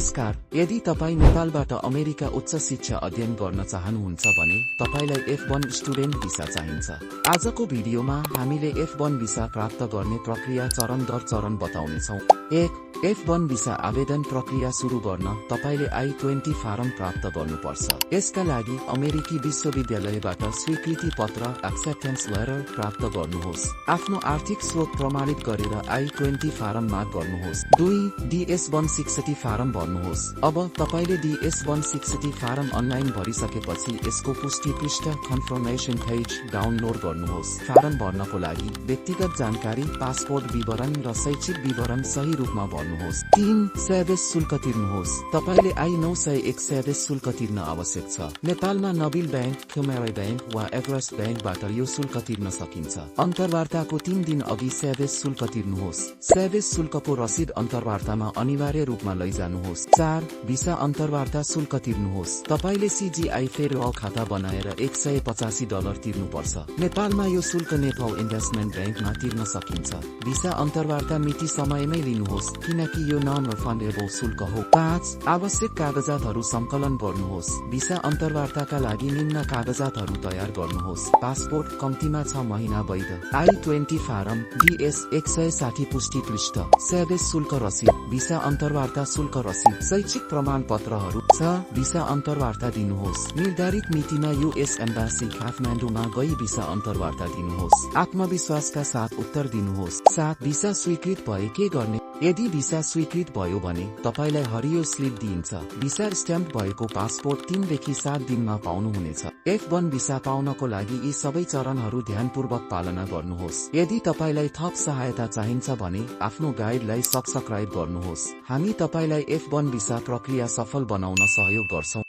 नमस्कार, यदि तपाईँ नेपालबाट अमेरिका उच्च शिक्षा अध्ययन गर्न चाहनुहुन्छ भने तपाईलाई F1 स्टुडेन्ट भिसा चाहिन्छ। आजको भिडियोमा हामीले F1 भिसा प्राप्त गर्ने प्रक्रिया चरण दर चरण बताउनेछौँ। 1. F1 भिसा आवेदन प्रक्रिया सुरु गर्न तपाईले I-20 फारम प्राप्त गर्नुपर्छ। यसका लागि अमेरिकी विश्वविद्यालयबाट स्वीकृति पत्र एक्सेप्टेन्स लेटर प्राप्त गर्नुहोस्। आफ्नो आर्थिक स्रोत प्रमाणित गरेर I-20 फारम माग गर्नुहोस्। 2. DS-160 फारम भर्नुहोस्। अब तपाईले DS-160 फारम अनलाइन भरिसकेपछि यसको पुष्टि पृष्ठ कन्फर्मेसन पेज डाउनलोड गर्नुहोस्। फारम भर्नको लागि व्यक्तिगत जानकारी, पासपोर्ट विवरण र शैक्षिक विवरण सही रूपमा भर्नुहोस्। 3. सेदेश शुल्क तिर्नुहोस्। तपाईले I-901 सेदेश शुल्क तिर्न आवश्यक छ। नेपालमा नबिल बैंक, खुमेरा बैंक वा एभरेस्ट बैंकबाट यो शुल्क तिर्न सकिन्छ। अन्तर्वार्ताको 3 दिन अघि सेदेश शुल्क तिर्नुहोस्। सेदेश शुल्कको रसिद अन्तर्वार्तामा अनिवार्य रूपमा लैजानुहोस्। 4. भिसा अन्तर्वार्ता शुल्क तिर्नुहोस्। तपाईले CGI फेडरल खाता बनाएर $185 तिर्नुपर्छ। नेपालमा यो शुल्क नेपाल इन्भेस्टमेन्ट बैंकमा तिर्न सकिन्छ। भिसा अन्तर्वार्ता मिति समयमै लिनुहोस् किनकि यो नन रिफन्डेबल शुल्क हो। 5. आवश्यक कागजातहरू संकलन गर्नुहोस्। भिसा अन्तर्वार्ताका लागि निम्न कागजातहरू तयार गर्नुहोस्। पासपोर्ट कम्तीमा 6 महिना वैध, I-20 फारम, DS-160 पुष्टि पृष्ठ, सेदेश शुल्क रसिद, भिसा अन्तर्वार्ता शुल्क रसिद, शैक्षिक प्रमाणपत्रहरू। 6. भिसा अन्तर्वार्ता दिनुहोस्। निर्धारित मितिमा US एम्बासी काठमाडौँमा गई भिसा अन्तर्वार्ता दिनुहोस्। आत्मविश्वासका साथ उत्तर दिनुहोस्। 7. भिसा स्वीकृत भए के गर्ने? यदि भिसा स्वीकृत भयो भने तपाईलाई हरियो स्लिप दिइन्छ। भिसा स्ट्याम्प भएको पासपोर्ट 3 देखि 7 दिनमा पाउनुहुनेछ। F1 भिसा पाउनको लागि यी सबै चरणहरू ध्यानपूर्वक पालना गर्नुहोस्। यदि तपाईलाई थप सहायता चाहिन्छ भने आफ्नो गाइडलाई सब्स्क्राइब गर्नुहोस्। हामी तपाईलाई F1 भिसा प्रक्रिया सफल बनाउन सहयोग गर्छौं।